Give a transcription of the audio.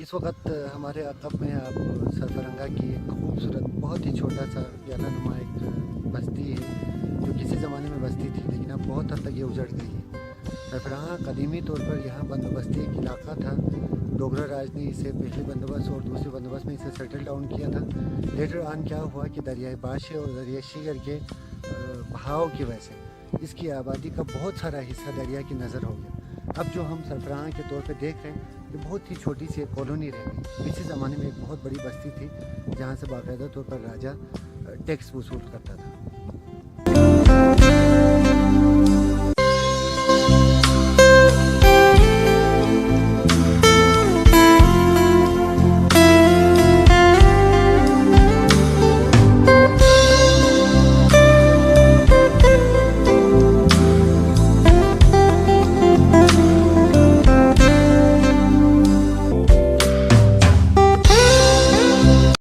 इस वक्त हमारे अक़ब में आप सरफरंगा की एक खूबसूरत बहुत ही छोटा सा प्याला-नुमा एक बस्ती है जो किसी ज़माने में बस्ती थी, लेकिन अब बहुत हद तक ये उजड़ गई है। सरफरंगा कदीमी तौर पर यहाँ बंदोबस्ती एक इलाका था। डोगरा राज ने इसे पहले बंदोबस्त और दूसरे बंदोबस्त में इसे सेटल डाउन किया था। लेटर ऑन क्या हुआ कि दरियाए बाशे और दरिया शीगर के बहाव की वजह से इसकी आबादी का बहुत सारा हिस्सा दरिया की नज़र हो गया। अब जो हम सरफरां के तौर पे देख रहे हैं, ये बहुत ही छोटी सी एक कॉलोनी रह गई। पिछले ज़माने में एक बहुत बड़ी बस्ती थी जहाँ से बाकायदा तौर पर राजा टैक्स वसूल करता था।